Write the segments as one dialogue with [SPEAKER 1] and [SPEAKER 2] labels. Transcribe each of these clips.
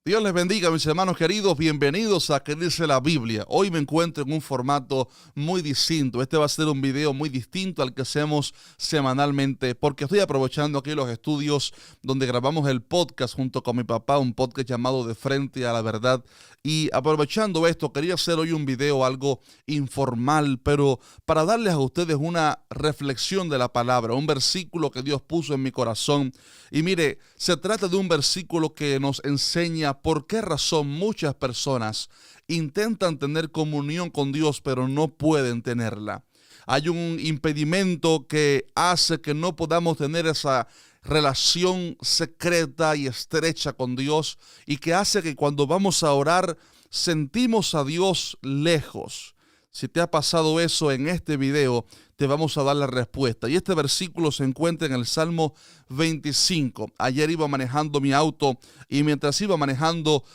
[SPEAKER 1] Dios les bendiga, mis hermanos queridos. Bienvenidos a ¿Qué dice la Biblia? Hoy me encuentro en un formato muy distinto. Este va a ser un video muy distinto al que hacemos semanalmente, porque estoy aprovechando aquí los estudios donde grabamos el podcast junto con mi papá, un podcast llamado De Frente a la Verdad. Y aprovechando esto, quería hacer hoy un video algo informal, pero para darles a ustedes una reflexión de la palabra, un versículo que Dios puso en mi corazón. Y mire, se trata de un versículo que nos enseña por qué razón muchas personas intentan tener comunión con Dios, pero no pueden tenerla. Hay un impedimento que hace que no podamos tener esa relación secreta y estrecha con Dios y que hace que cuando vamos a orar sentimos a Dios lejos. Si te ha pasado eso en este video, te vamos a dar la respuesta. Y este versículo se encuentra en el Salmo 25. Ayer iba manejando mi auto y mientras iba manejando,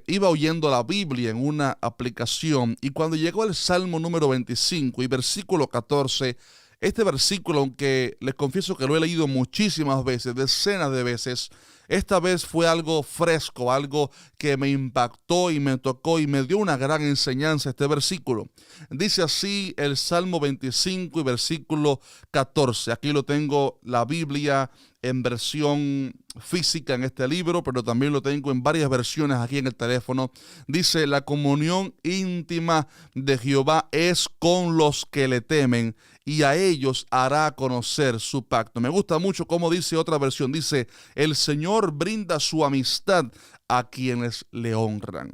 [SPEAKER 1] iba oyendo la Biblia en una aplicación. Y cuando llegó al Salmo número 25 y versículo 14, este versículo, aunque les confieso que lo he leído muchísimas veces, decenas de veces, esta vez fue algo fresco, algo que me impactó y me tocó y me dio una gran enseñanza este versículo. Dice así el Salmo 25 y versículo 14. Aquí lo tengo, la Biblia en versión física en este libro, pero también lo tengo en varias versiones aquí en el teléfono. Dice: la comunión íntima de Jehová es con los que le temen, y a ellos hará conocer su pacto. Me gusta mucho cómo dice otra versión. Dice: el Señor brinda su amistad a quienes le honran.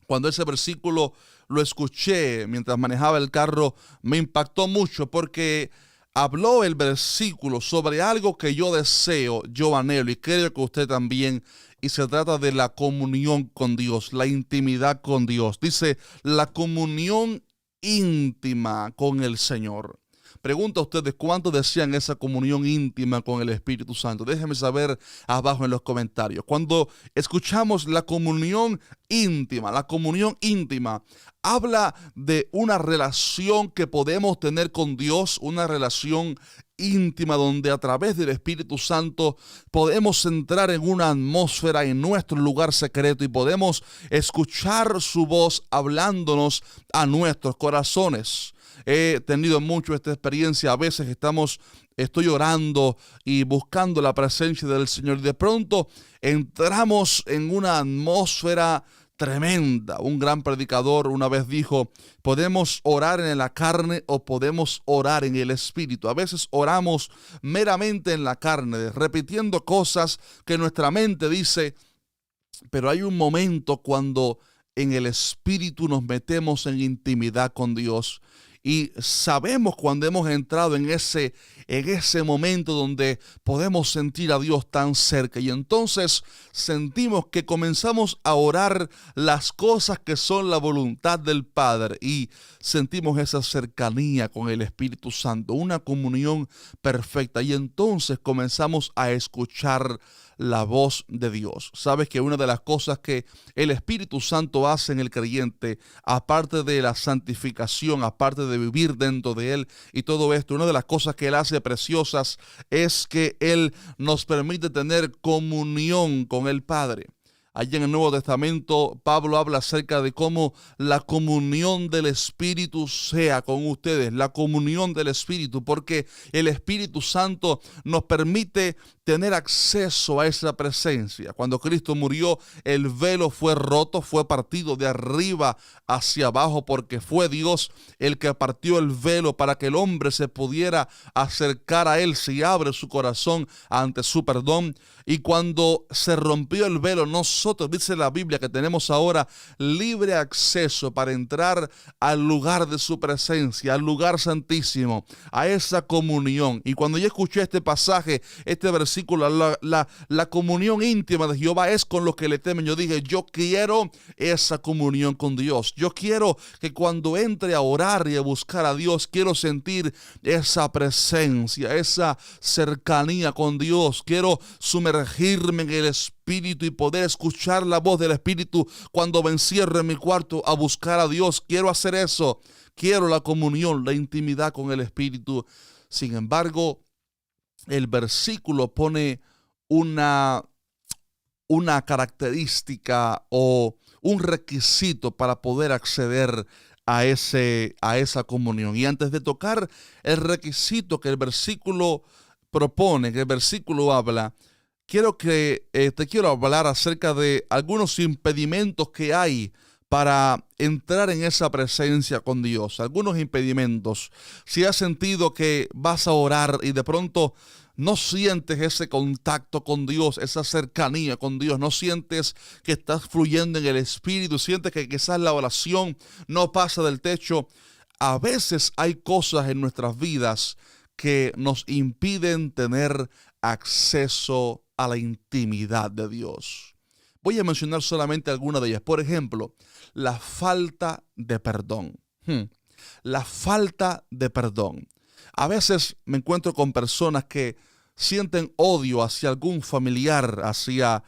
[SPEAKER 1] Cuando ese versículo lo escuché mientras manejaba el carro, me impactó mucho porque habló el versículo sobre algo que yo deseo, yo anhelo y creo que usted también. Y se trata de la comunión con Dios, la intimidad con Dios. Dice: la comunión íntima con el Señor. Pregunto a ustedes, ¿cuántos desean esa comunión íntima con el Espíritu Santo? Déjenme saber abajo en los comentarios. Cuando escuchamos la comunión íntima, habla de una relación que podemos tener con Dios, una relación íntima donde a través del Espíritu Santo podemos entrar en una atmósfera en nuestro lugar secreto y podemos escuchar su voz hablándonos a nuestros corazones. He tenido mucho esta experiencia. A veces estoy orando y buscando la presencia del Señor y de pronto entramos en una atmósfera tremenda. Un gran predicador una vez dijo: podemos orar en la carne o podemos orar en el espíritu. A veces oramos meramente en la carne, repitiendo cosas que nuestra mente dice, pero hay un momento cuando en el espíritu nos metemos en intimidad con Dios. Y sabemos cuando hemos entrado en ese momento donde podemos sentir a Dios tan cerca. Y entonces sentimos que comenzamos a orar las cosas que son la voluntad del Padre. Y sentimos esa cercanía con el Espíritu Santo, una comunión perfecta. Y entonces comenzamos a escuchar la voz de Dios. Sabes que una de las cosas que el Espíritu Santo hace en el creyente, aparte de la santificación, aparte de vivir dentro de Él y todo esto, una de las cosas que Él hace preciosas es que Él nos permite tener comunión con el Padre. Allí en el Nuevo Testamento, Pablo habla acerca de cómo la comunión del Espíritu sea con ustedes, la comunión del Espíritu, porque el Espíritu Santo nos permite tener acceso a esa presencia. Cuando Cristo murió, el velo fue roto, fue partido de arriba hacia abajo, porque fue Dios el que partió el velo para que el hombre se pudiera acercar a Él si abre su corazón ante su perdón. Y cuando se rompió el velo, nosotros, dice la Biblia, que tenemos ahora libre acceso para entrar al lugar de su presencia, al lugar santísimo, a esa comunión. Y cuando yo escuché este pasaje, este versículo, la comunión íntima de Jehová es con los que le temen, yo dije: yo quiero esa comunión con Dios. Yo quiero que cuando entre a orar y a buscar a Dios, quiero sentir esa presencia, esa cercanía con Dios. Quiero sumergirme en el Espíritu y poder escuchar la voz del Espíritu cuando me encierro en mi cuarto a buscar a Dios. Quiero hacer eso. Quiero la comunión, la intimidad con el Espíritu. Sin embargo, el versículo pone una una característica o un requisito para poder acceder a esa comunión. Y antes de tocar el requisito que el versículo propone, que el versículo habla, te quiero hablar acerca de algunos impedimentos que hay para entrar en esa presencia con Dios. Algunos impedimentos. Si has sentido que vas a orar y de pronto no sientes ese contacto con Dios, esa cercanía con Dios, no sientes que estás fluyendo en el Espíritu, sientes que quizás la oración no pasa del techo. A veces hay cosas en nuestras vidas que nos impiden tener acceso a la intimidad de Dios. Voy a mencionar solamente algunas de ellas. Por ejemplo, la falta de perdón. La falta de perdón. A veces me encuentro con personas que sienten odio hacia algún familiar, hacia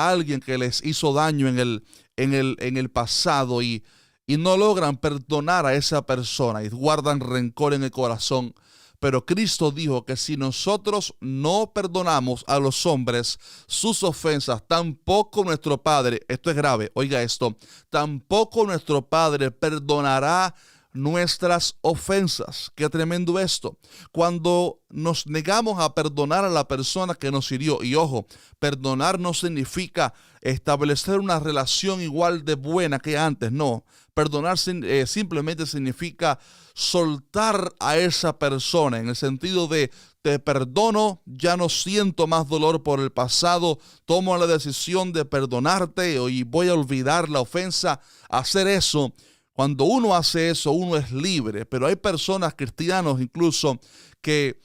[SPEAKER 1] alguien que les hizo daño en el pasado y no logran perdonar a esa persona y guardan rencor en el corazón. Pero Cristo dijo que si nosotros no perdonamos a los hombres sus ofensas, tampoco nuestro Padre, esto es grave, oiga esto, tampoco nuestro Padre perdonará nuestras ofensas. Qué tremendo esto. Cuando nos negamos a perdonar a la persona que nos hirió, y ojo, perdonar no significa establecer una relación igual de buena que antes, no. Perdonar simplemente significa soltar a esa persona en el sentido de te perdono, ya no siento más dolor por el pasado, tomo la decisión de perdonarte y voy a olvidar la ofensa. Hacer eso, cuando uno hace eso, uno es libre, pero hay personas, cristianos incluso, que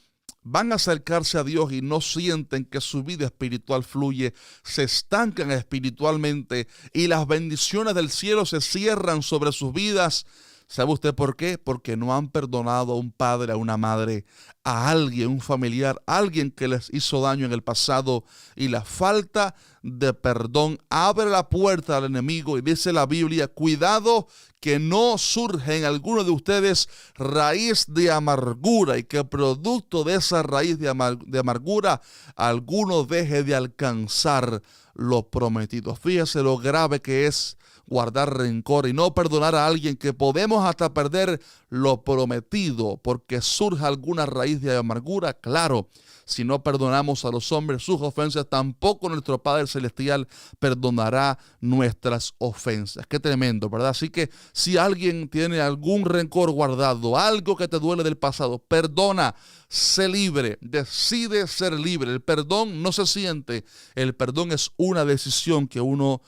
[SPEAKER 1] van a acercarse a Dios y no sienten que su vida espiritual fluye, se estancan espiritualmente y las bendiciones del cielo se cierran sobre sus vidas. ¿Sabe usted por qué? Porque no han perdonado a un padre, a una madre, a alguien, un familiar, a alguien que les hizo daño en el pasado. Y la falta de perdón abre la puerta al enemigo y dice la Biblia, cuidado que no surja en alguno de ustedes raíz de amargura y que producto de esa raíz de amargura alguno deje de alcanzar lo prometido. Fíjese lo grave que es guardar rencor y no perdonar a alguien, que podemos hasta perder lo prometido porque surja alguna raíz de amargura. Claro, si no perdonamos a los hombres sus ofensas, tampoco nuestro Padre Celestial perdonará nuestras ofensas. Qué tremendo, ¿verdad? Así que si alguien tiene algún rencor guardado, algo que te duele del pasado, perdona, sé libre, decide ser libre. El perdón no se siente, el perdón es una decisión que uno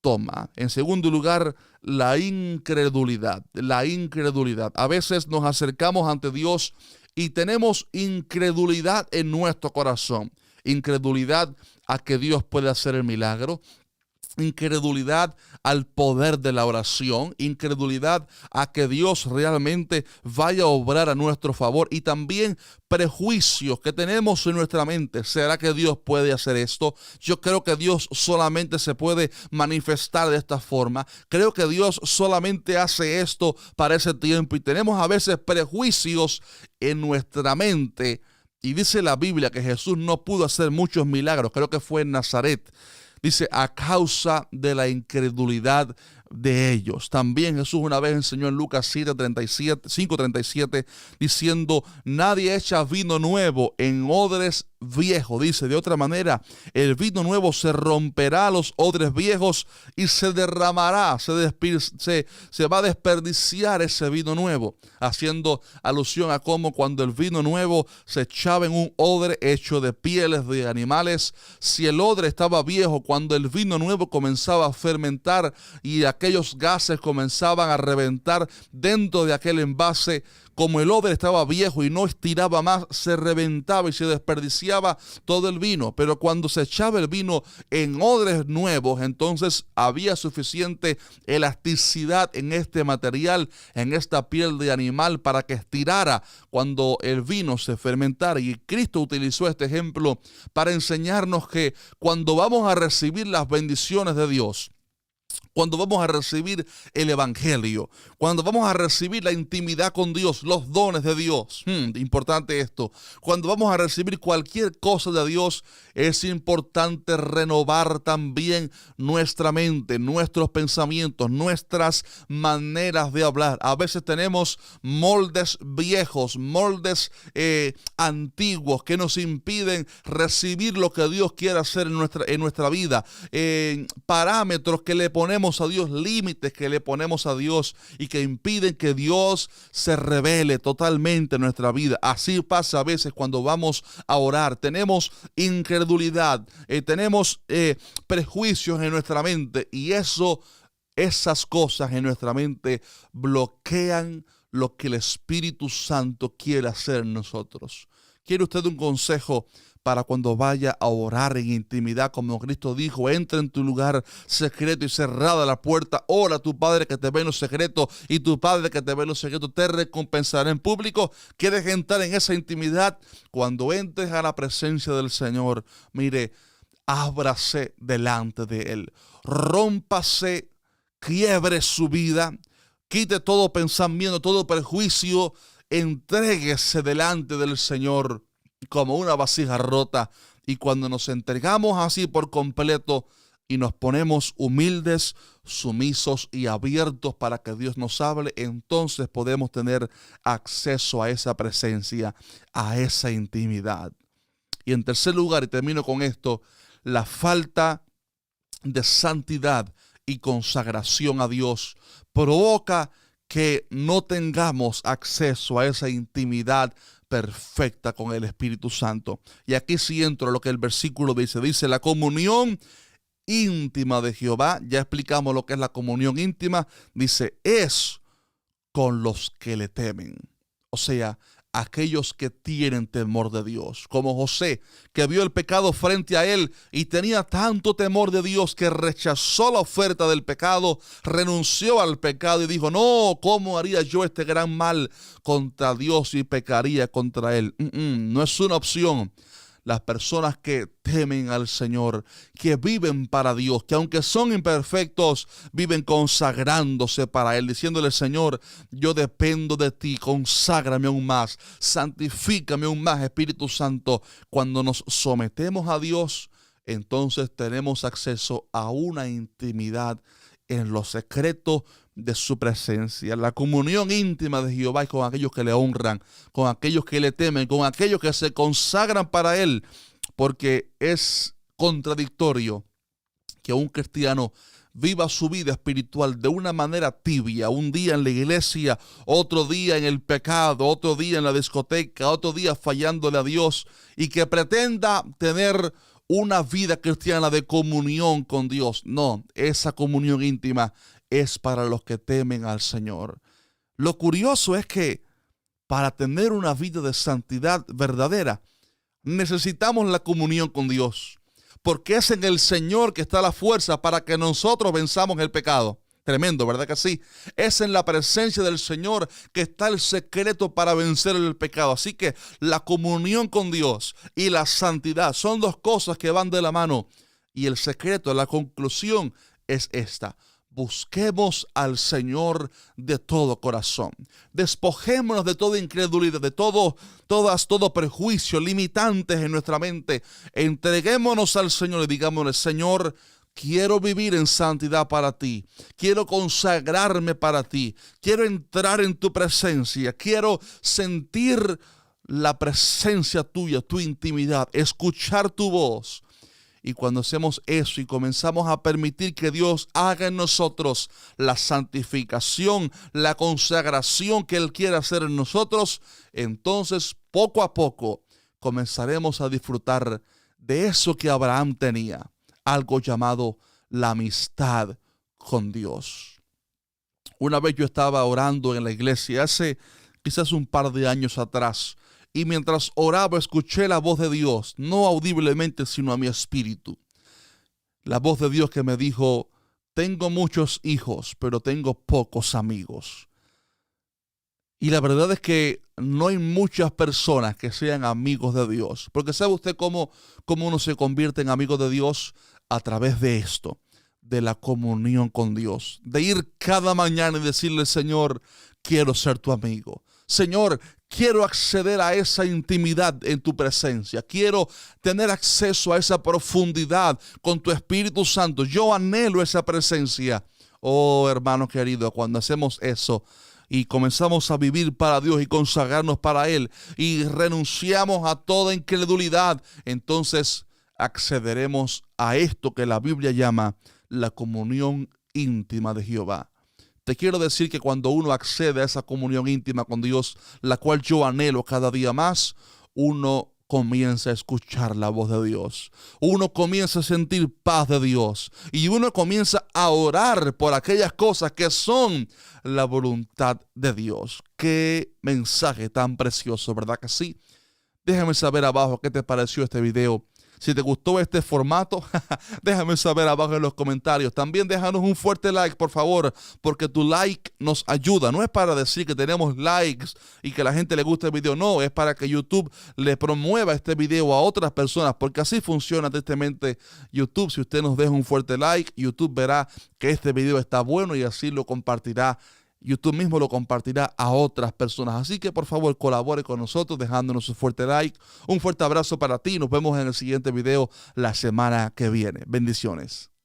[SPEAKER 1] toma. En segundo lugar, la incredulidad. La incredulidad. A veces nos acercamos ante Dios y tenemos incredulidad en nuestro corazón. Incredulidad a que Dios puede hacer el milagro. Incredulidad al poder de la oración, incredulidad a que Dios realmente vaya a obrar a nuestro favor y también prejuicios que tenemos en nuestra mente. ¿Será que Dios puede hacer esto? Yo creo que Dios solamente se puede manifestar de esta forma. Creo que Dios solamente hace esto para ese tiempo y tenemos a veces prejuicios en nuestra mente. Y dice la Biblia que Jesús no pudo hacer muchos milagros, creo que fue en Nazaret. Dice, a causa de la incredulidad de ellos. También Jesús una vez enseñó en Lucas 5:37, diciendo, nadie echa vino nuevo en odres viejos. Dice, de otra manera, el vino nuevo se romperá a los odres viejos y se derramará, se va a desperdiciar ese vino nuevo. Haciendo alusión a cómo cuando el vino nuevo se echaba en un odre hecho de pieles de animales, si el odre estaba viejo, cuando el vino nuevo comenzaba a fermentar y aquellos gases comenzaban a reventar dentro de aquel envase, como el odre estaba viejo y no estiraba más, se reventaba y se desperdiciaba todo el vino. Pero cuando se echaba el vino en odres nuevos, entonces había suficiente elasticidad en este material, en esta piel de animal, para que estirara cuando el vino se fermentara. Y Cristo utilizó este ejemplo para enseñarnos que cuando vamos a recibir las bendiciones de Dios, cuando vamos a recibir el evangelio, cuando vamos a recibir la intimidad con Dios, los dones de Dios. Importante esto. Cuando vamos a recibir cualquier cosa de Dios, es importante renovar también nuestra mente, nuestros pensamientos, nuestras maneras de hablar. A veces tenemos moldes viejos, moldes antiguos que nos impiden recibir lo que Dios quiere hacer en nuestra vida. Parámetros que le ponemos a Dios, límites que le ponemos a Dios y que impiden que Dios se revele totalmente en nuestra vida. Así pasa a veces cuando vamos a orar. Tenemos incredulidad, tenemos prejuicios en nuestra mente y esas cosas en nuestra mente bloquean lo que el Espíritu Santo quiere hacer en nosotros. ¿Quiere usted un consejo para cuando vaya a orar en intimidad? Como Cristo dijo, entra en tu lugar secreto y cerrada la puerta, ora a tu Padre que te ve en lo secreto, y tu Padre que te ve en lo secreto te recompensará en público. ¿Quieres entrar en esa intimidad? Cuando entres a la presencia del Señor, mire, ábrase delante de Él, rómpase, quiebre su vida, quite todo pensamiento, todo prejuicio, entréguese delante del Señor como una vasija rota. Y cuando nos entregamos así por completo y nos ponemos humildes, sumisos y abiertos para que Dios nos hable, entonces podemos tener acceso a esa presencia, a esa intimidad. Y en tercer lugar, y termino con esto, la falta de santidad y consagración a Dios provoca que no tengamos acceso a esa intimidad perfecta con el Espíritu Santo. Y aquí sí entro a lo que el versículo dice la comunión íntima de Jehová. Ya explicamos lo que es la comunión íntima. Dice, es con los que le temen. O sea, aquellos que tienen temor de Dios, como José, que vio el pecado frente a él y tenía tanto temor de Dios que rechazó la oferta del pecado, renunció al pecado y dijo, no, ¿cómo haría yo este gran mal contra Dios y pecaría contra él? No es una opción. Las personas que temen al Señor, que viven para Dios, que aunque son imperfectos, viven consagrándose para Él, diciéndole, Señor, yo dependo de ti, conságrame aún más, santifícame aún más, Espíritu Santo. Cuando nos sometemos a Dios, entonces tenemos acceso a una intimidad en lo secreto de su presencia. La comunión íntima de Jehová es con aquellos que le honran, con aquellos que le temen, con aquellos que se consagran para Él, porque es contradictorio que un cristiano viva su vida espiritual de una manera tibia, un día en la iglesia, otro día en el pecado, otro día en la discoteca, otro día fallándole a Dios, y que pretenda tener una vida cristiana de comunión con Dios. No, esa comunión íntima es para los que temen al Señor. Lo curioso es que para tener una vida de santidad verdadera, necesitamos la comunión con Dios, porque es en el Señor que está la fuerza para que nosotros venzamos el pecado. Tremendo, ¿verdad que sí? Es en la presencia del Señor que está el secreto para vencer el pecado. Así que la comunión con Dios y la santidad son dos cosas que van de la mano. Y el secreto, la conclusión es esta: busquemos al Señor de todo corazón. Despojémonos de toda incredulidad, de todo prejuicio, limitantes en nuestra mente. Entreguémonos al Señor y digámosle, Señor, quiero vivir en santidad para ti. Quiero consagrarme para ti. Quiero entrar en tu presencia. Quiero sentir la presencia tuya, tu intimidad, escuchar tu voz. Y cuando hacemos eso y comenzamos a permitir que Dios haga en nosotros la santificación, la consagración que Él quiere hacer en nosotros, entonces poco a poco comenzaremos a disfrutar de eso que Abraham tenía, algo llamado la amistad con Dios. Una vez yo estaba orando en la iglesia, hace quizás un par de años atrás, y mientras oraba escuché la voz de Dios, no audiblemente sino a mi espíritu. La voz de Dios que me dijo, tengo muchos hijos, pero tengo pocos amigos. Y la verdad es que no hay muchas personas que sean amigos de Dios. Porque ¿sabe usted cómo uno se convierte en amigo de Dios? A través de esto, de la comunión con Dios, de ir cada mañana y decirle, Señor, quiero ser tu amigo. Señor, quiero acceder a esa intimidad en tu presencia. Quiero tener acceso a esa profundidad con tu Espíritu Santo. Yo anhelo esa presencia. Oh, hermano querido, cuando hacemos eso y comenzamos a vivir para Dios y consagrarnos para Él y renunciamos a toda incredulidad, entonces accederemos a esto que la Biblia llama la comunión íntima de Jehová. Te quiero decir que cuando uno accede a esa comunión íntima con Dios, la cual yo anhelo cada día más, uno comienza a escuchar la voz de Dios. Uno comienza a sentir paz de Dios. Y uno comienza a orar por aquellas cosas que son la voluntad de Dios. Qué mensaje tan precioso, ¿verdad que sí? Déjame saber abajo qué te pareció este video. Si te gustó este formato, déjame saber abajo en los comentarios. También déjanos un fuerte like, por favor, porque tu like nos ayuda. No es para decir que tenemos likes y que a la gente le gusta el video. No, es para que YouTube le promueva este video a otras personas, porque así funciona tristemente YouTube. Si usted nos deja un fuerte like, YouTube verá que este video está bueno y así lo compartirá. YouTube mismo lo compartirá a otras personas. Así que por favor colabore con nosotros dejándonos un fuerte like. Un fuerte abrazo para ti. Nos vemos en el siguiente video la semana que viene. Bendiciones.